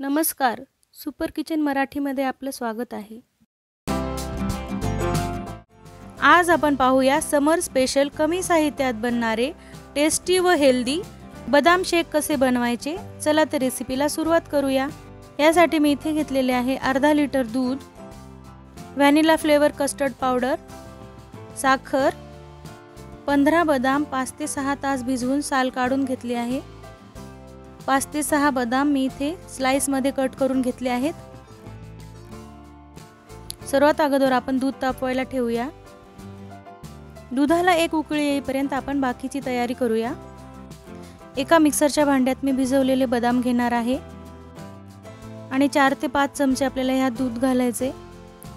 नमस्कार, super kitchen मराठीमध्ये आपलं स्वागत आहे। आज आपण पाहूया समर स्पेशल कमी साहित्यात बनणारे टेस्टी व हेल्दी बदाम शेक कसे बनवायचे। चला तर रेसिपीला सुरुवात करूया। यासाठी मी इथे घेतलेले आहे अर्धा लिटर दूध, व्हॅनिला फ्लेवर कस्टर्ड पावडर, साखर, 15 बदाम 5 ते 6 तास भिजवून साल काढून घेतले आहे। 5 ते 6 बदाम मी इथे स्लाइस मध्ये कट करून घेतले आहेत। सर्वात अगोदर आपण दूध तापवायला ठेवूया। दुधाला एक उकळी येईपर्यंत आपण बाकीची तयारी करूया। एका मिक्सरच्या भांड्यात मी भिजवलेले बदाम घेणार आहे आणि 4 ते 5 चमचे आपल्याला ह्यात दूध घालायचे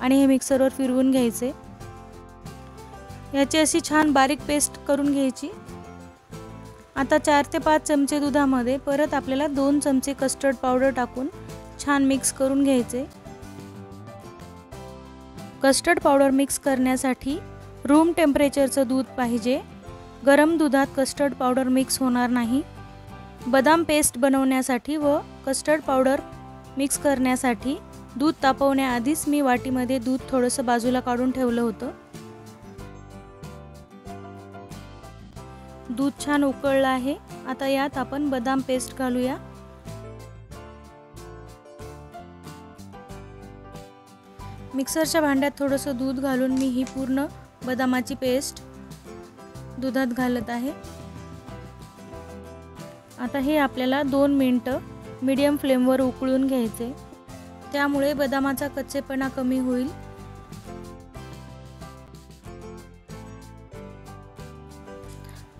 आणि हे मिक्सरवर फिरवून घ्यायचे। याची अशी छान बारीक पेस्ट करून घ्यायची। आता 4 ते 5 चमचे दुधामध्ये परत आपल्याला 2 चमचे कस्टर्ड पावडर टाकून छान मिक्स करून घ्यायचे। कस्टर्ड पावडर मिक्स करण्यासाठी रूम टेम्परेचरचं दूध पाहिजे। गरम दुधात कस्टर्ड पावडर मिक्स होणार नाही। बदाम पेस्ट बनवण्यासाठी व कस्टर्ड पावडर मिक्स करण्यासाठी दूध तापवण्याआधीच मी वाटीमध्ये दूध थोडंसं बाजूला काढून ठेवलं होतं। दूध छान उकळलं आहे। आता यात आपण बदाम पेस्ट घालूया। मिक्सरच्या भांड्यात थोडंसं दूध घालून मी ही पूर्ण बदामाची पेस्ट दुधात घालत आहे। आता हे आपल्याला 2 मिनिटं मीडियम फ्लेमवर उकळून घ्यायचे, त्यामुळे बदामाचा कच्चेपणा कमी होईल।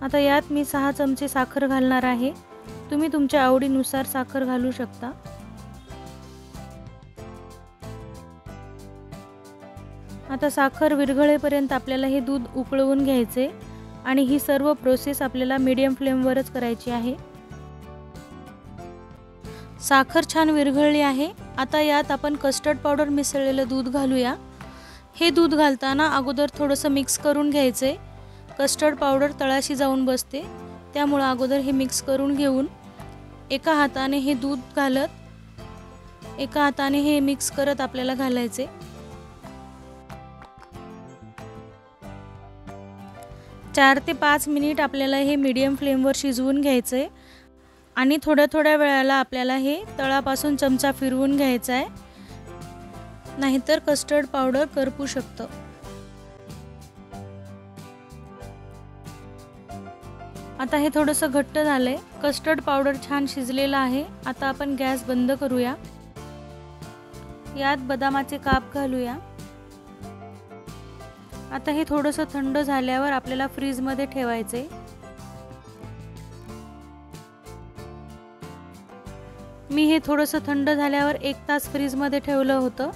आता यात मी 6 चमचे साखर घालणार आहे। तुम्ही तुमच्या आवडीनुसार साखर घालू शकता। आता साखर विरघळेपर्यंत आपल्याला हे दूध उकळवून घ्यायचे आणि ही सर्व प्रोसेस आपल्याला मीडियम फ्लेमवरच करायची आहे। साखर छान विरघळली आहे। आता यात आपण कस्टर्ड पावडर मिसळलेलं दूध घालूया। हे दूध घालताना अगोदर थोडंसं मिक्स करून घ्यायचे। कस्टर्ड पावडर तळाशी जाऊन बसते, त्यामुळे अगोदर हे मिक्स करून घेऊन एका हाताने हे दूध घालत एका हाताने हे मिक्स करत आपल्याला घालायचे। 4 ते 5 मिनिट आपल्याला हे मीडियम फ्लेमवर शिजवून घ्यायचे आणि थोड्या वेळाला आपल्याला हे तळापासून चमचा फिरवून घ्यायचा आहे, नाहीतर कस्टर्ड पावडर करपू शकतं। आता हे थोडंसं घट्ट झालंय। कस्टर्ड पावडर छान शिजलेला आहे। आता आपण गॅस बंद करूया। यात बदामाचे काप घालूया। आता हे थोडंसं थंड झाल्यावर आपल्याला फ्रीज मध्ये ठेवायचे। मी हे थोडंसं थंड झाल्यावर 1 तास फ्रीज मध्ये ठेवलं होतं।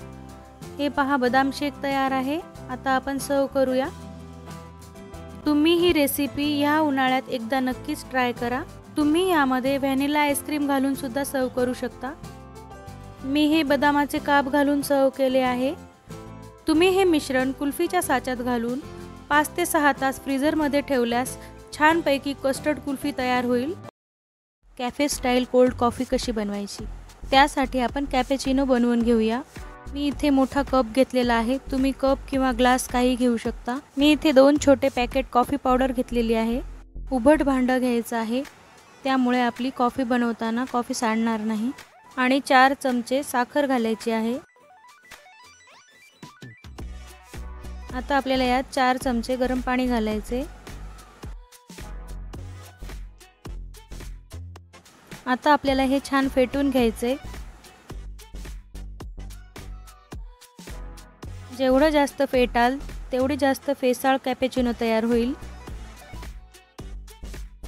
हे पहा, बदाम शेक तयार आहे। आता आपण सर्व करूया। तुम्ही ही रेसिपी या उन्हाळ्यात एकदा नक्कीच ट्राय करा। तुम्ही यामध्ये व्हॅनिला आईस्क्रीम घालून सुद्धा सर्व करू शकता। मी हे बदामाचे काप घालून सर्व केले आहे। तुम्ही हे मिश्रण कुल्फीच्या साच्यात घालून 5 ते 6 तास फ्रीजरमध्ये ठेवल्यास छानपैकी कस्टर्ड कुल्फी तयार होईल। कॅफे स्टाईल कोल्ड कॉफी कशी बनवायची, त्यासाठी आपण कॅपेचिनो बनवून घेऊया। मी इथे मोठा कप घेतलेला आहे। तुम्ही कप किंवा ग्लास काही घेऊ शकता। मी इथे 2 छोटे पॅकेट कॉफी पावडर घेतलेली आहे। उभट भांडं घ्यायचं आहे, त्यामुळे आपली कॉफी बनवताना कॉफी सांडणार नाही। आणि 4 चमचे साखर घालायची आहे। आता आपल्याला यात 4 चमचे गरम पाणी घालायचे। आता आपल्याला हे छान फेटून घ्यायचे। जेवढं जास्त फेटाल तेवढी जास्त फेसाळ कॅपेचिनो तयार होईल।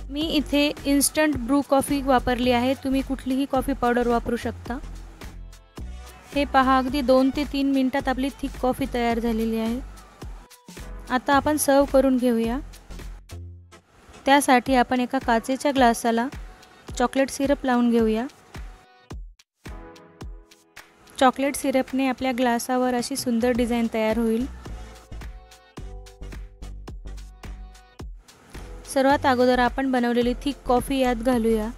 मी इथे इन्स्टंट ब्रू कॉफी वापरली आहे। तुम्ही कुठलीही कॉफी पावडर वापरू शकता। हे पहा, अगदी 2 ते 3 मिनिटात आपली थिक कॉफी तयार झालेली आहे। आता आपण सर्व करून घेऊया। त्यासाठी आपण एका काचेच्या ग्लासाला चॉकलेट सिरप लावून घेऊया। चॉकलेट सिरपने आपल्या ग्लासावर अशी सुंदर डिझाइन तयार होईल। सर्वात अगोदर आपण बनवलेली थिक कॉफी यात घालूया।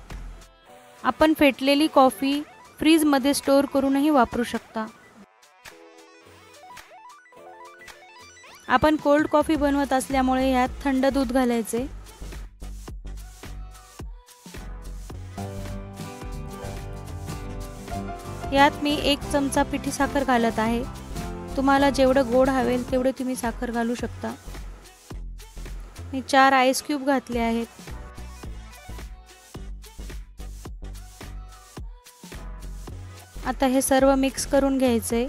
आपण फेटलेली कॉफी फ्रीजमध्ये स्टोअर करूनही वापरू शकता। आपण कोल्ड कॉफी बनवत असल्यामुळे यात थंड दूध घालायचे। यात मी 1 चमचा पिठी साखर घालत आहे। तुम्हाला जेवढं गोड हवेल तेवढे तुम्ही साखर घालू शकता। मी 4 आईस क्यूब घातले आहेत। आता हे सर्व मिक्स करून घ्यायचे।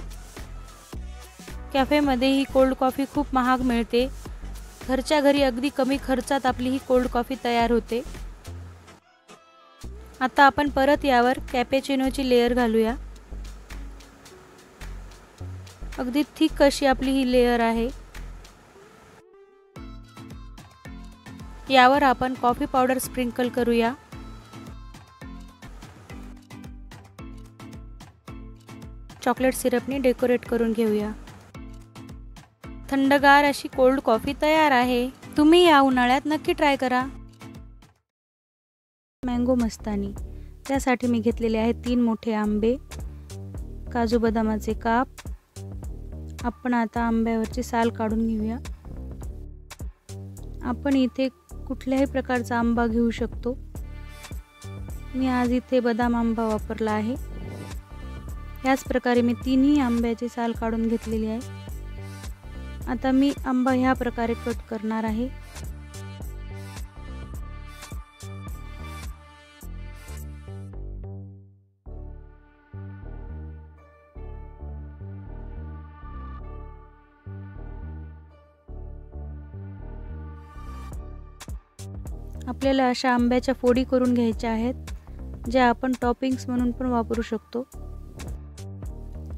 कॅफेमध्ये ही कोल्ड कॉफी खूप महाग मिळते। घरच्या घरी अगदी कमी खर्चात आपली ही कोल्ड कॉफी तयार होते। आता आपण परत यावर कॅपेचिनोची लेयर घालूया। अगदी थिक अशी आपली ही लेयर आहे। यावर आपण कॉफी पावडर स्प्रिंकल करूया। चॉकलेट सिरपने डेकोरेट करून घेऊया। थंडगार अशी कोल्ड कॉफी तयार आहे। तुम्ही या उन्हाळ्यात नक्की ट्राय करा। मँगो मस्तानी, त्यासाठी मी घेतलेले आहेत 3 मोठे आंबे, काजू बदामाचे काप। आपण आता आंब्यावरची साल काढून घेऊया। आपण इथे कुठल्याही प्रकारचा आंबा घेऊ शकतो। मी आज इथे बदाम आंबा वापरला आहे। याच प्रकारे मी 3ही आंब्याची साल काढून घेतलेली आहे। आता मी आंबा ह्या प्रकारे कट करणार आहे। आपल्याला अशा आंब्याच्या फोडी करून घ्यायच्या आहेत, ज्या आपण टॉपिंग्स म्हणून पण वापरू शकतो।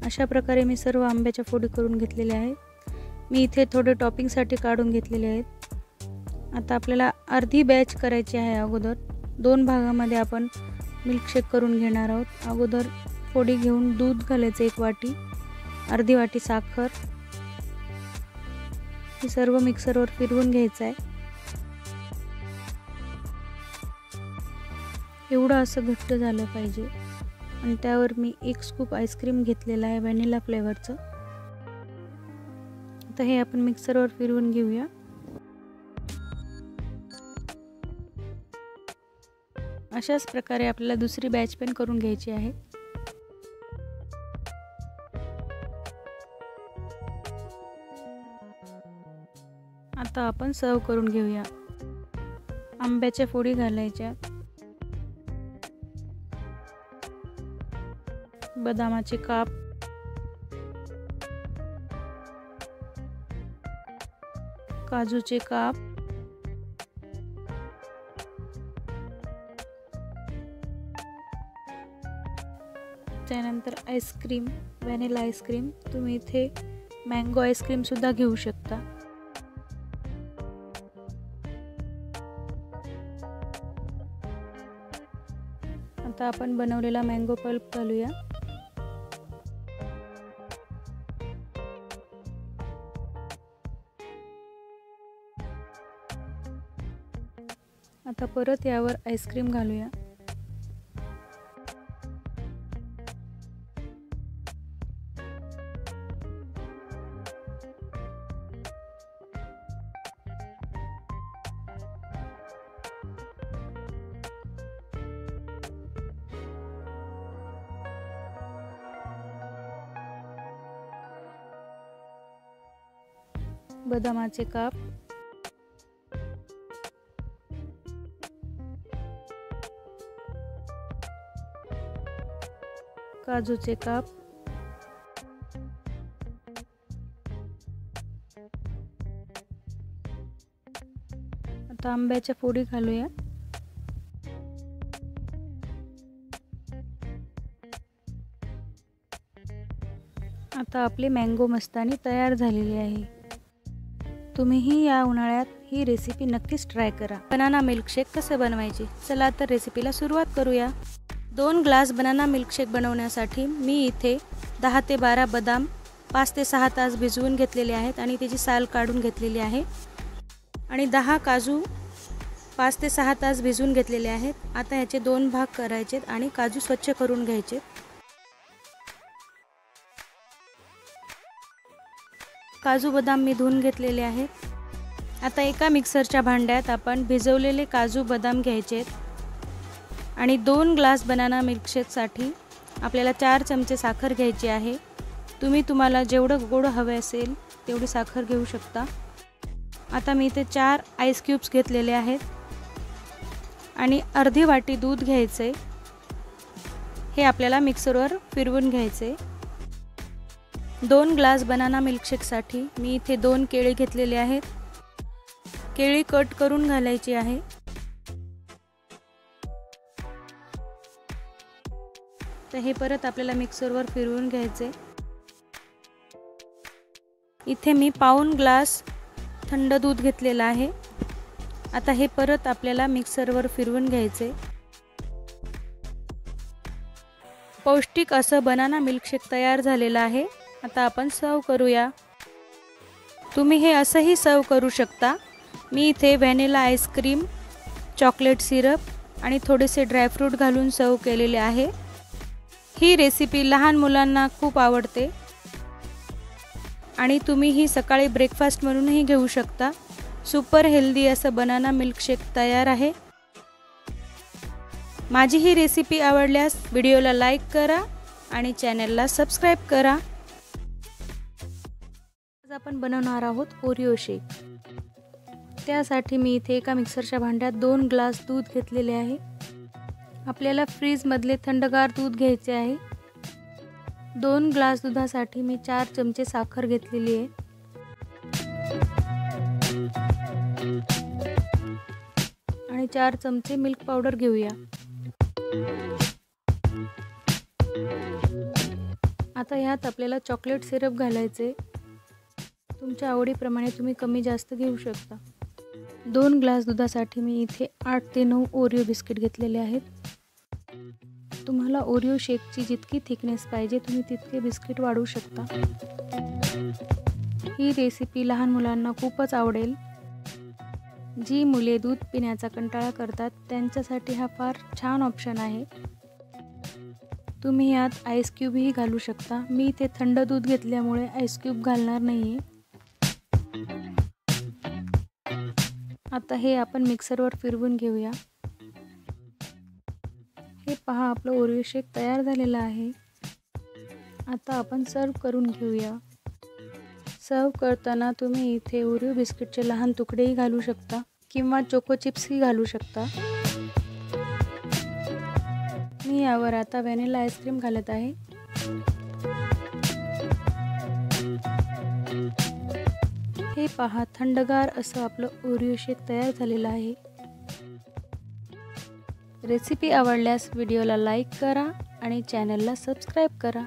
अशा प्रकारे मी सर्व आंब्याच्या फोडी करून घेतलेल्या आहेत। मी इथे थोडे टॉपिंगसाठी काढून घेतलेले आहेत। आता आपल्याला अर्धी बॅच करायची आहे। अगोदर 2 भागामध्ये आपण मिल्कशेक करून घेणार आहोत। अगोदर फोडी घेऊन दूध घालायचं 1 वाटी, अर्धी वाटी साखर, हे सर्व मिक्सरवर फिरवून घ्यायचं आहे। एवढं असं घट्ट झालं पाहिजे। आणि त्यावर मी 1 स्कूप आईस्क्रीम घेतलेला आहे व्हॅनिला फ्लेवरचं। आता हे आपण मिक्सरवर फिरवून घेऊया। अशाच प्रकारे आपल्याला दुसरी बॅच पण करून घ्यायची आहे। आता आपण सर्व करून घेऊया। आंब्याच्या फोडी घालायच्या, बदामाचे काप, काजूचे काप, त्यानंतर आईस्क्रीम, व्हॅनिला आईस्क्रीम। तुम्ही इथे मँगो आईस्क्रीम सुद्धा घेऊ शकता। आता आपण बनवलेला मँगो पल्प घालूया। आता परत यावर आईस्क्रीम घालूया। बदामाचे काप, काजूचे काप, आता आंब्याच्या फोडी घालूया। आता आपली मँगो मस्तानी तयार झालेली आहे। तुम्हीही या उन्हाळ्यात ही रेसिपी नक्कीच ट्राय करा। बनाना मिल्कशेक कसे बनवायचे, चला तर रेसिपीला सुरुवात करूया। 2 ग्लास बनाना मिल्कशेक बनवण्यासाठी मी इथे 10 ते 12 बदाम 5 ते 6 तास भिजवून घेतलेले आहेत आणि त्याची साल काढून घेतलेली आहे। आणि 10 काजू 5 ते 6 तास भिजवून घेतलेले आहेत। आता ह्याचे 2 भाग करायचे आणि काजू स्वच्छ करून घ्यायचे। काजू बदाम मी धुवून घेतलेले आहेत. आता एका मिक्सरच्या भांड्यात आपण भिजवलेले काजू बदाम घ्यायचे आणि 2 ग्लास बनाना मिल्कशेकसाठी आपल्याला 4 चमचे साखर घ्यायची आहे. तुम्ही तुम्हाला जेवढं गोड हवे असेल तेवढी साखर घेऊ शकता. आता मी इथे 4 आईस क्यूब्स घेतलेले आहेत आणि अर्धी वाटी दूध घ्यायचे. हे आपल्याला मिक्सरवर फिरवून घ्यायचे. 2 ग्लास बनाना मिल्कशेकसाठी मी इथे 2 केळी घेतलेले आहेत. केळी कट करून घालायची आहे. तर हे परत आपल्याला मिक्सरवर फिरवून घ्यायचे. इथे मी पाऊण ग्लास थंड दूध घेतलेलं आहे. आता हे परत आपल्याला मिक्सरवर फिरवून घ्यायचे. पौष्टिक असं बनाना मिल्कशेक तयार झालेलं आहे. आता आपण सर्व करूया. तुम्ही हे असंही सर्व करू शकता. मी इथे व्हॅनिला आईस्क्रीम, चॉकलेट सिरप आणि थोडेसे ड्रायफ्रूट घालून सर्व केलेले आहे. ही रेसिपी लहान मुलांना खूप आवडते आणि तुम्ही ही सकाळी ब्रेकफास्ट म्हणूनही घेऊ शकता. सुपर हेल्दी असं बनाना मिल्कशेक तयार आहे. माझी ही रेसिपी आवडल्यास व्हिडिओला लाईक करा आणि चॅनलला सबस्क्राईब करा. आज आपण बनवणार आहोत ओरिओ शेक. त्यासाठी मी इथे एका मिक्सरच्या भांड्यात 2 ग्लास दूध घेतलेले आहे. आपल्याला फ्रीजमधले थंडगार दूध घ्यायचे आहे. 2 ग्लास दुधासाठी मी 4 चमचे साखर घेतलेली आहे आणि 4 चमचे मिल्क पावडर घेऊया. आता यात आपल्याला चॉकलेट सिरप घालायचे. तुमच्या आवडीप्रमाणे तुम्ही कमी जास्त घेऊ शकता. 2 ग्लास दुधासाठी मी इथे 8 ते 9 ओरिओ बिस्किट घेतलेले आहेत. तुम्हाला ओरिओ शेकची जितकी थिकनेस पाहिजे तुम्ही तितके बिस्किट वाढवू शकता. ही रेसिपी लहान मुलांना खूपच आवडेल. जी मुले दूध पिण्याचा कंटाळा करतात त्यांच्यासाठी हा फार छान ऑप्शन आहे. तुम्ही यात आईस क्यूबही घालू शकता. मी इथे थंड दूध घेतल्यामुळे आईस क्यूब घालणार नाही आहे. आता हे आपण मिक्सरवर फिरवून घेऊया. हे पहा, आपलं ओरिओ शेक तयार झालेला आहे. आता आपण सर्व करून घेऊया. सर्व करताना तुम्ही इथे ओरिओ बिस्किटचे लहान तुकडेही घालू शकता किंवा चोको चिप्सही घालू शकता. मी यावर आता व्हॅनिला आईस्क्रीम घालत आहे. हे पहा, थंडगार असं आपलं ओरिओ शेक तयार झालेलं आहे. रेसिपी आवडल्यास व्हिडिओला लाईक करा आणि चॅनलला सबस्क्राईब करा.